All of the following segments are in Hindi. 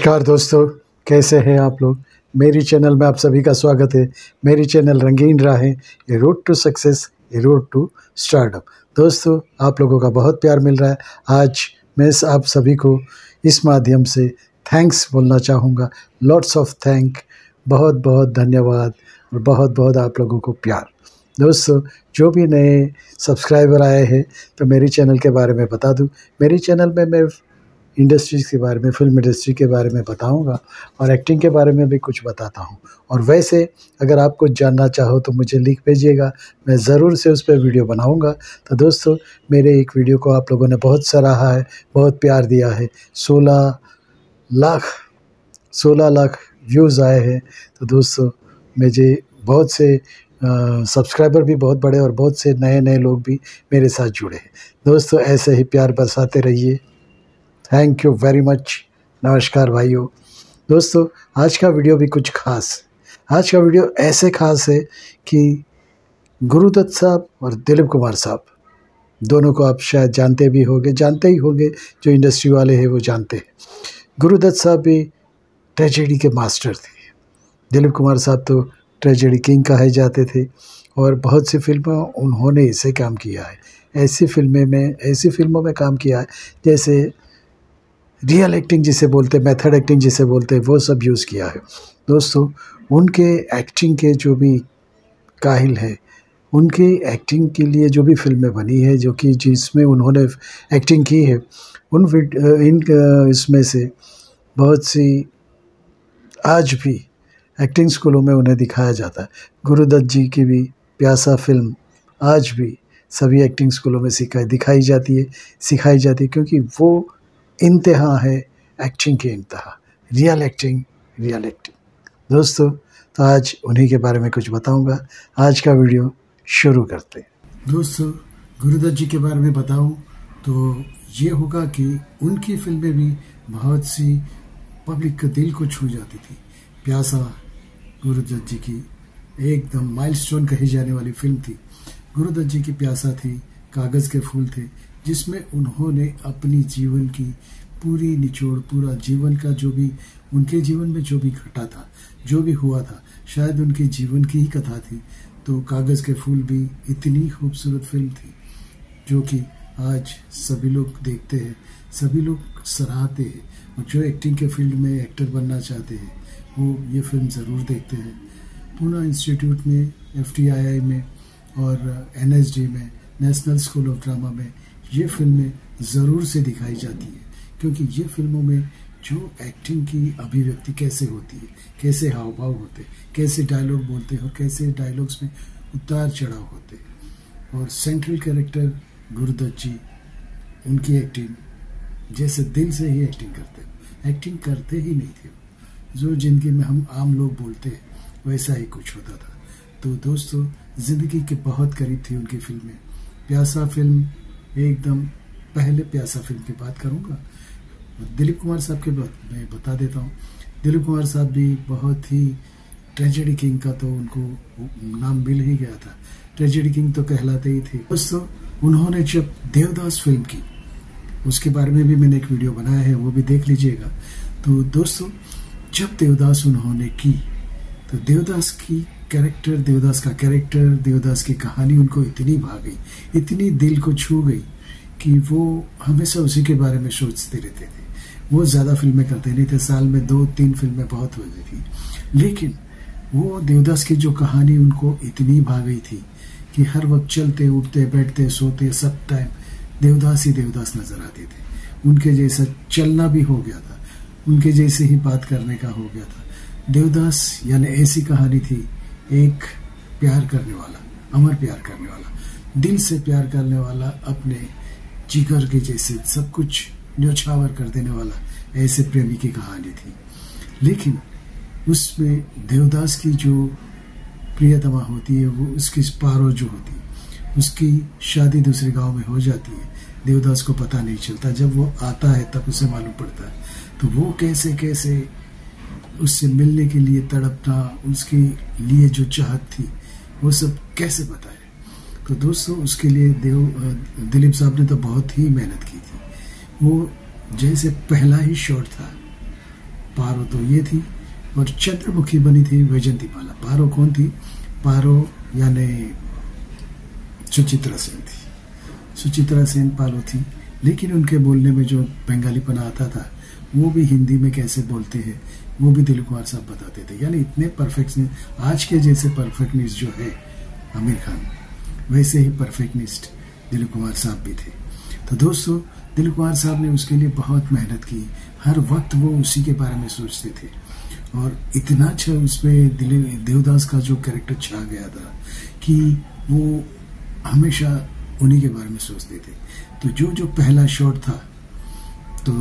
नमस्कार दोस्तों, कैसे हैं आप लोग। मेरी चैनल में आप सभी का स्वागत है। मेरी channel Rangeen Raahein, a road to success, a road to startup. दोस्तों, आप लोगों का बहुत प्यार मिल रहा है। आज मैं आप सभी को इस माध्यम से थैंक्स बोलना चाहूँगा। लॉट्स ऑफ थैंक, बहुत बहुत धन्यवाद और बहुत बहुत आप लोगों को प्यार। दोस्तों, जो भी नए सब्सक्राइबर आए हैं तो मेरी चैनल के बारे में बता दूं। मेरी चैनल में मैं इंडस्ट्रीज़ के बारे में, फिल्म इंडस्ट्री के बारे में बताऊंगा और एक्टिंग के बारे में भी कुछ बताता हूं। और वैसे अगर आप कुछ जानना चाहो तो मुझे लिख भेजिएगा, मैं ज़रूर से उस पर वीडियो बनाऊंगा। तो दोस्तों, मेरे एक वीडियो को आप लोगों ने बहुत सराहा है, बहुत प्यार दिया है। 16 लाख व्यूज़ आए हैं। तो दोस्तों, मुझे बहुत से सब्सक्राइबर भी बहुत बड़े और बहुत से नए नए लोग भी मेरे साथ जुड़े हैं। दोस्तों, ऐसे ही प्यार बरसाते रहिए। Thank you very much. नमस्कार भाइयों। दोस्तों, आज का वीडियो भी कुछ खास। आज का वीडियो ऐसे खास है कि गुरुदत्त साहब और दिलीप कुमार साहब दोनों को आप शायद जानते ही होंगे। जो इंडस्ट्री वाले हैं वो जानते हैं। गुरुदत्त साहब भी ट्रेजेडी के मास्टर थे। दिलीप कुमार साहब तो ट्रेजेडी किंग कहे जाते थे और बहुत सी फिल्मों उन्होंने इसे काम किया है। ऐसी फिल्मों में काम किया है जैसे रियल एक्टिंग जिसे बोलते, मेथड एक्टिंग जिसे बोलते, वो सब यूज़ किया है। दोस्तों, उनके एक्टिंग के जो भी काहिल है, उनकी एक्टिंग के लिए जो भी फिल्में बनी है, जो कि जिसमें उन्होंने एक्टिंग की है, इसमें से बहुत सी आज भी एक्टिंग स्कूलों में उन्हें दिखाया जाता है। गुरुदत्त जी की भी प्यासा फिल्म आज भी सभी एक्टिंग स्कूलों में सिखाई जाती है क्योंकि वो इंतहा है एक्टिंग के इंतहा। Real acting. दोस्तों, तो आज उन्हीं के बारे में कुछ बताऊंगा। आज का वीडियो शुरू करते हैं। दोस्तों, गुरुदत्त जी के बारे में बताऊं तो ये होगा कि उनकी फिल्में भी बहुत सी पब्लिक के दिल को छू जाती थी। प्यासा गुरुदत्त जी की एकदम माइलस्टोन कही जाने वाली फिल्म थी। गुरुदत्त जी की प्यासा थी, कागज के फूल थे, जिसमें उन्होंने अपनी जीवन की पूरी निचोड़, पूरा जीवन का जो भी उनके जीवन में जो भी घटा था, जो भी हुआ था, शायद उनके जीवन की ही कथा थी। तो कागज के फूल भी इतनी खूबसूरत फिल्म थी जो कि आज सभी लोग देखते हैं, सभी लोग सराहते हैं। और जो एक्टिंग के फील्ड में एक्टर बनना चाहते हैं वो ये फिल्म ज़रूर देखते हैं। पूना इंस्टीट्यूट में, FTII में और NSD में, नेशनल स्कूल ऑफ ड्रामा में ये फिल्में ज़रूर से दिखाई जाती है, क्योंकि ये फिल्मों में जो एक्टिंग की अभिव्यक्ति कैसे होती है, कैसे हाव भाव होते, कैसे डायलॉग बोलते हैं और कैसे डायलॉग्स में उतार चढ़ाव होते, और सेंट्रल कैरेक्टर गुरुदत्त जी, उनकी एक्टिंग जैसे दिल से ही एक्टिंग करते ही नहीं थे। जो जिंदगी में हम आम लोग बोलते हैं वैसा ही कुछ होता था। तो दोस्तों, जिंदगी के बहुत करीब थी उनकी फिल्में। प्यासा फिल्म एकदम पहले प्यासा फिल्म की बात करूंगा। दिलीप कुमार साहब के बात मैं बता देता हूँ। दिलीप कुमार साहब भी बहुत ही ट्रेजेडी किंग का तो उनको नाम मिल ही गया था। ट्रेजेडी किंग तो कहलाते ही थे। दोस्तों, उन्होंने जब देवदास फिल्म की, उसके बारे में भी मैंने एक वीडियो बनाया है, वो भी देख लीजिएगा। तो दोस्तों, जब देवदास उन्होंने की तो देवदास का कैरेक्टर, देवदास की कहानी उनको इतनी भा गई, इतनी दिल को छू गई कि वो हमेशा उसी के बारे में सोचते रहते थे। वो ज़्यादा फिल्में करते नहीं थे, साल में 2-3 फिल्में बहुत हो गई थी, लेकिन वो देवदास की जो कहानी उनको इतनी भा गई थी कि हर वक्त चलते, उठते, बैठते, सोते, सब टाइम देवदास ही देवदास नजर आते थे। उनके जैसा चलना भी हो गया था, उनके जैसे ही बात करने का हो गया था। देवदास यानी ऐसी कहानी थी, एक प्यार करने वाला, अमर प्यार करने वाला, दिल से प्यार करने वाला, अपने जिगर के जैसे सब कुछ न्योछावर कर देने वाला, ऐसे प्रेमी की कहानी थी। लेकिन उसमें देवदास की जो प्रियतमा होती है, वो उसकी पारो जो होती है, उसकी शादी दूसरे गांव में हो जाती है। देवदास को पता नहीं चलता, जब वो आता है तब उसे मालूम पड़ता है। तो वो कैसे कैसे उससे मिलने के लिए तड़पना, उसके लिए जो चाहत थी, वो सब कैसे बताए। तो दोस्तों, उसके लिए दिलीप साहब ने तो बहुत ही मेहनत की थी। वो जैसे पहला ही शॉट था, पारो तो ये थी, और चंद्रमुखी बनी थी वैजंती माला। पारो कौन थी? पारो यानी सुचित्रा सेन थी। सुचित्रा सेन पारो थी, लेकिन उनके बोलने में जो बंगालीपना आता था वो भी हिंदी में कैसे बोलते हैं वो भी दिलीप कुमार साहब बताते थे। यानी इतने परफेक्शनिस्ट, आज के जैसे परफेक्टनिस्ट जो है आमिर खान, वैसे ही परफेक्टनिस्ट दिलीप कुमार साहब भी थे। तो दोस्तों, दिलीप कुमार साहब ने उसके लिए बहुत मेहनत की, हर वक्त वो उसी के बारे में सोचते थे, और इतना अच्छा उसमें देवदास का जो कैरेक्टर छा गया था कि वो हमेशा उन्हीं के बारे में सोचते थे। तो जो पहला शॉट था, तो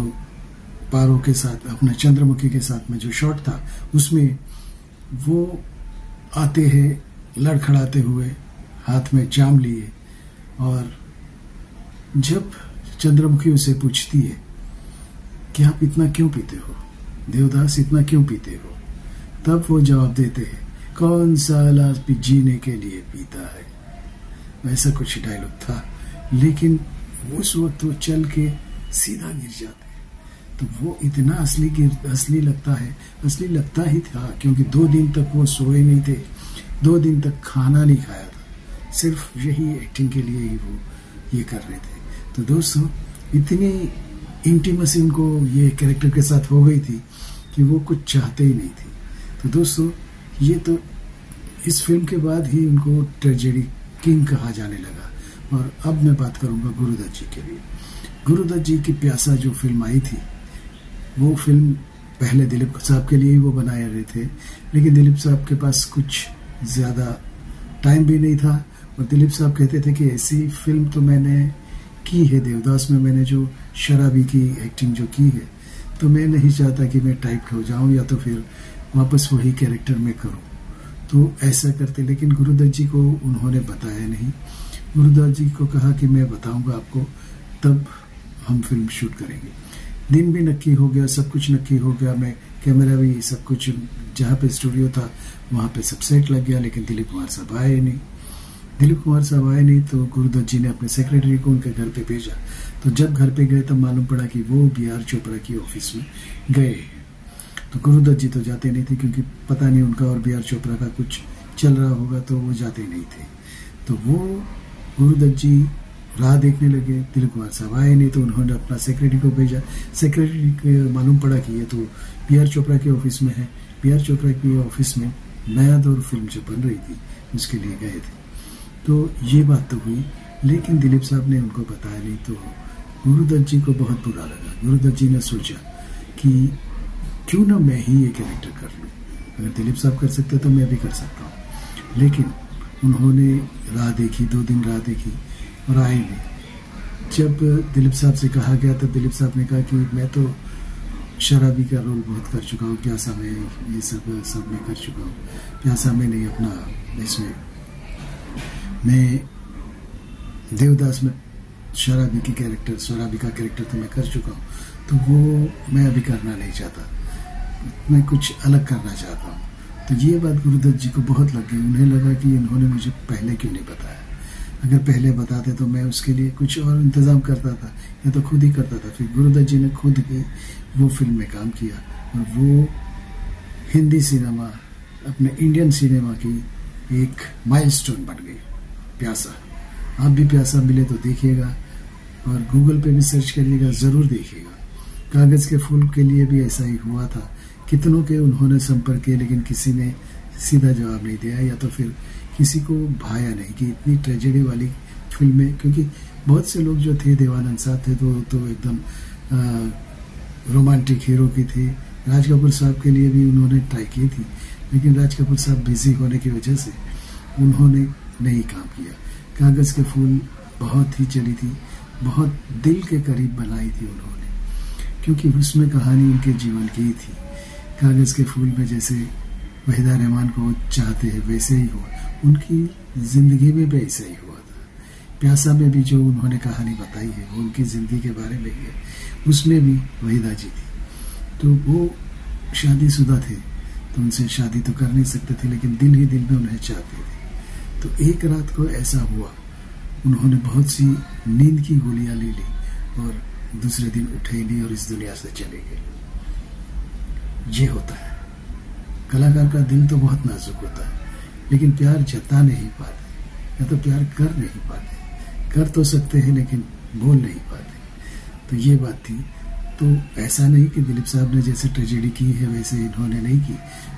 पारो के साथ, अपने चंद्रमुखी के साथ में जो शॉट था, उसमें वो आते हैं लड़खड़ाते हुए, हाथ में जाम लिए, और जब चंद्रमुखी उसे पूछती है कि आप इतना क्यों पीते हो देवदास, इतना क्यों पीते हो, तब वो जवाब देते हैं, कौन साला जीने के लिए पीता है। वैसा कुछ डायलॉग था, लेकिन उस वक्त वो चल के सीधा गिर जाते हैं। तो वो इतना असली लगता है, असली लगता ही था, क्योंकि 2 दिन तक वो सोए नहीं थे, 2 दिन तक खाना नहीं खाया था, सिर्फ यही एक्टिंग के लिए ही वो ये कर रहे थे। तो दोस्तों, इतनी इंटीमेसी उनको ये कैरेक्टर के साथ हो गई थी कि वो कुछ चाहते ही नहीं थे। तो दोस्तों, ये तो इस फिल्म के बाद ही उनको ट्रेजेडी किंग कहा जाने लगा। और अब मैं बात करूंगा गुरुदत्त जी के लिए। गुरुदत्त जी की प्यासा जो फिल्म आई थी, वो फिल्म पहले दिलीप साहब के लिए ही वो बनाए रहे थे, लेकिन दिलीप साहब के पास कुछ ज़्यादा टाइम भी नहीं था, और दिलीप साहब कहते थे कि ऐसी फिल्म तो मैंने की है, देवदास में मैंने जो शराबी की एक्टिंग जो की है, तो मैं नहीं चाहता कि मैं टाइप हो जाऊं या तो फिर वापस वही कैरेक्टर में करूं। तो ऐसा करते, लेकिन गुरुदत्त जी को उन्होंने बताया नहीं। गुरुदत्त जी को कहा कि मैं बताऊंगा आपको, तब हम फिल्म शूट करेंगे। दिन भी नक्की हो गया, सब कुछ नक्की हो गया, मैं कैमरा भी सब कुछ, जहाँ पे स्टूडियो था वहाँ पे सब सेट लग गया, लेकिन दिलीप कुमार साहब आए नहीं। दिलीप कुमार साहब आए नहीं तो गुरुदत्त जी ने अपने सेक्रेटरी को उनके घर पे भेजा। तो जब घर पे गए तब मालूम पड़ा कि वो बी.आर. चोपड़ा की ऑफिस में गए। तो गुरुदत्त जी तो जाते नहीं थे, क्योंकि पता नहीं उनका और बी.आर. चोपड़ा का कुछ चल रहा होगा, तो वो जाते नहीं थे। तो वो गुरुदत्त जी राह देखने लगे, दिलीप कुमार साहब आए नहीं, तो उन्होंने अपना सेक्रेटरी को भेजा। सेक्रेटरी को मालूम पड़ा कि ये तो बी.आर. चोपड़ा के ऑफिस में है। बी.आर. चोपड़ा की ऑफिस में नया दौर फिल्म जो बन रही थी, उसके लिए गए थे। तो ये बात तो हुई, लेकिन दिलीप साहब ने उनको बताया नहीं। तो गुरुदत्त जी को बहुत बुरा लगा। गुरुदत्त जी ने सोचा कि क्यों ना मैं ही ये कैरेक्टर कर लूँ, अगर दिलीप साहब कर सकते तो मैं भी कर सकता हूँ। लेकिन उन्होंने राह देखी, 2 दिन राह देखी और आए नहीं। जब दिलीप साहब से कहा गया तब दिलीप साहब ने कहा कि मैं तो शराबी का रोल बहुत कर चुका हूँ, प्यासा में ये सब मैं कर चुका हूँ। प्यासा में नहीं, अपना इसमें मैं देवदास में शराबी का कैरेक्टर तो मैं कर चुका हूँ, तो वो मैं अभी करना नहीं चाहता, मैं कुछ अलग करना चाहता हूँ। तो ये बात गुरुदत्त जी को बहुत लग गई। उन्हें लगा कि इन्होंने मुझे पहले क्यों नहीं बताया, अगर पहले बताते तो मैं उसके लिए कुछ और इंतज़ाम करता था, या तो खुद ही करता था। फिर गुरुदत्त जी ने खुद ही वो फिल्म में काम किया, और वो हिंदी सिनेमा, अपने इंडियन सिनेमा की एक माइलस्टोन बन गई प्यासा। आप भी प्यासा मिले तो देखिएगा, और गूगल पे भी सर्च करिएगा, ज़रूर देखिएगा। कागज़ के फूल के लिए भी ऐसा ही हुआ था, कितनों के उन्होंने संपर्क किए, लेकिन किसी ने सीधा जवाब नहीं दिया, या तो फिर किसी को भाया नहीं कि इतनी ट्रेजेडी वाली फिल्में, क्योंकि बहुत से लोग जो थे, देवानंद साहब थे तो एकदम रोमांटिक हीरो की थी। राज कपूर साहब के लिए भी उन्होंने ट्राई की थी, लेकिन राज कपूर साहब बिजी होने की वजह से उन्होंने नहीं काम किया। कागज़ के फूल बहुत ही चली थी, बहुत दिल के करीब बनाई थी उन्होंने, क्योंकि उसमें कहानी उनके जीवन की ही थी। कागज़ के फूल में जैसे वहीदा रहमान को चाहते हैं वैसे ही हुआ, उनकी ज़िंदगी में भी ऐसा ही हुआ था। प्यासा में भी जो उन्होंने कहानी बताई है वो उनकी ज़िंदगी के बारे में है, उसमें भी वहीदा जी थी। तो वो शादीशुदा थे, तो उनसे शादी तो कर नहीं सकते थे, लेकिन दिल ही दिल में उन्हें चाहते थे। तो एक रात को ऐसा हुआ, उन्होंने बहुत सी नींद की गोलियां ले ली और दूसरे दिन उठे नहीं और इस दुनिया से चले गए। ये होता है। कलाकार का दिल तो बहुत नाजुक होता है, लेकिन प्यार जता नहीं पाते, या तो प्यार कर नहीं पाते। कर तो सकते हैं लेकिन बोल नहीं पाते। तो ये बात थी। तो ऐसा नहीं कि दिलीप साहब ने जैसे ट्रेजेडी की है वैसे इन्होंने नहीं की।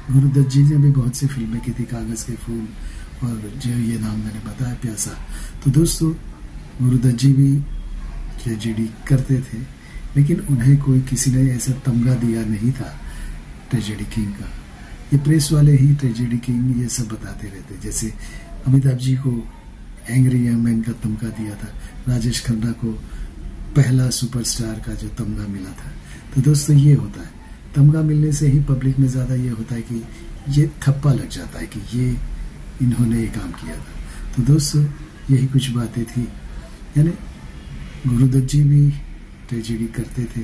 गुरुदत्त जी ने भी बहुत सी फिल्में की थी, कागज के फूल और जो ये नाम मैंने बताया, प्यासा। तो दोस्तों, गुरुदत्त जी भी ट्रेजेडी करते थे, लेकिन उन्हें कोई किसी ने ऐसा तमगा दिया नहीं था ट्रेजेडी किंग का। ये प्रेस वाले ही ट्रेजेडी किंग ये सब बताते रहते। जैसे अमिताभ जी को एंग्री यंग मैन का तमगा दिया था, राजेश खन्ना को पहला सुपरस्टार का जो तमगा मिला था। तो दोस्तों, ये होता है, तमगा मिलने से ही पब्लिक में ज़्यादा ये होता है कि ये थप्पा लग जाता है कि ये इन्होंने ये काम किया था। तो दोस्तों, यही कुछ बातें थी। यानी गुरुदत्त जी भी ट्रेजेडी करते थे,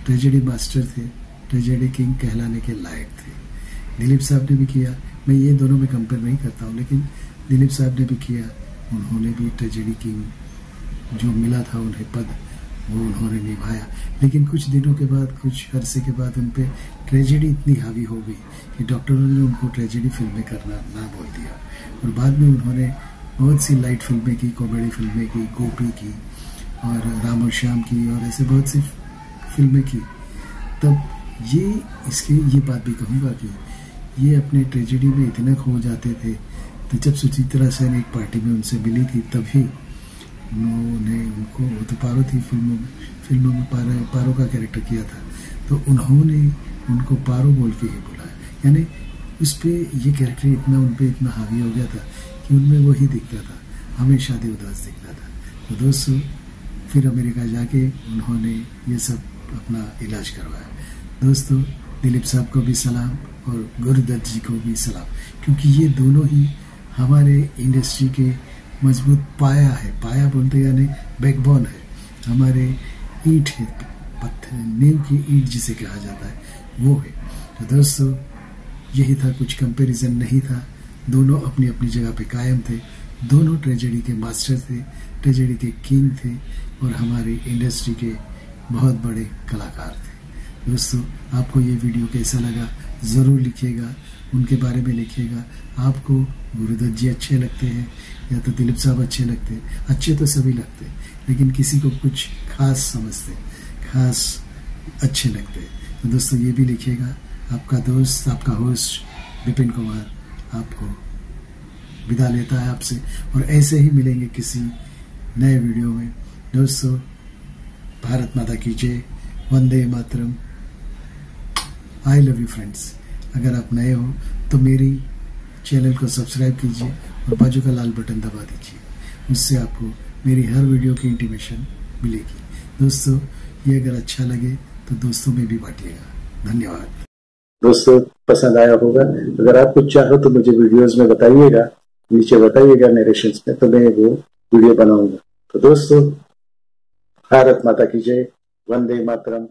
ट्रेजेडी मास्टर थे, ट्रेजेडी किंग कहलाने के लायक थे। दिलीप साहब ने भी किया, मैं ये दोनों में कंपेयर नहीं करता हूँ, लेकिन दिलीप साहब ने भी किया। उन्होंने भी ट्रेजेडी किंग जो मिला था उन्हें पद, वो उन्होंने निभाया। लेकिन कुछ दिनों के बाद, कुछ अरसे के बाद उन पर ट्रेजेडी इतनी हावी हो गई कि डॉक्टरों ने उनको ट्रेजेडी फिल्में करना ना बोल दिया। और बाद में उन्होंने बहुत सी लाइट फिल्में की, कॉमेडी फिल्में की, गोपी की और राम और श्याम की, और ऐसे बहुत सी फिल्में की। तब ये बात भी कहूँगा कि ये अपने ट्रेजेडी में इतने खो जाते थे। तो जब सुचित्रा सेन एक पार्टी में उनसे मिली थी, तभी उनको तो पारो थी फिल्मों में पारो का कैरेक्टर किया था, तो उन्होंने उनको पारो बोल के ही बुलाया। यानी उस पर ये कैरेक्टर इतना उन पर इतना हावी हो गया था कि उनमें वही दिखता था, हमेशा देवदास दिखता था। तो दोस्तों, फिर अमेरिका जाके उन्होंने ये सब अपना इलाज करवाया। दोस्तों, दिलीप साहब को भी सलाम और गुरुदत्त जी को भी सलाम, क्योंकि ये दोनों ही हमारे इंडस्ट्री के मजबूत पाया है। पाया बोलते यानी बैकबोन है, हमारे ईंट है, पत्थर नींव की ईंट जिसे कहा जाता है, वो है। तो दोस्तों, यही था, कुछ कंपैरिजन नहीं था। दोनों अपनी अपनी जगह पे कायम थे, दोनों ट्रेजेडी के मास्टर थे, ट्रेजेडी के किंग थे और हमारी इंडस्ट्री के बहुत बड़े कलाकार थे। दोस्तों, आपको ये वीडियो कैसा लगा ज़रूर लिखिएगा, उनके बारे में लिखिएगा। आपको गुरुदत्त जी अच्छे लगते हैं या तो दिलीप साहब अच्छे लगते हैं? अच्छे तो सभी लगते हैं, लेकिन किसी को कुछ खास समझते, खास अच्छे लगते हैं। तो दोस्तों, ये भी लिखिएगा। आपका दोस्त, आपका होस्ट विपिन कुमार आपको विदा लेता है आपसे, और ऐसे ही मिलेंगे किसी नए वीडियो में। दोस्तों, भारत माता की जय, Vande Mataram, I love you friends. अगर आप नए हो तो मेरी चैनल को सब्सक्राइब कीजिए और बाजू का लाल बटन दबा दीजिए, उससे आपको मेरी हर वीडियो की इंटीमेशन मिलेगी। दोस्तों, ये अगर अच्छा लगे तो दोस्तों में भी बांटिएगा। धन्यवाद। दोस्तों, पसंद आया होगा। अगर आप कुछ चाहो तो मुझे वीडियोस में बताइएगा, नीचे बताइएगा नरेशंस में, तो मैं वो वीडियो बनाऊंगा। तो दोस्तों, भारत माता की जय, वंदे मातरम।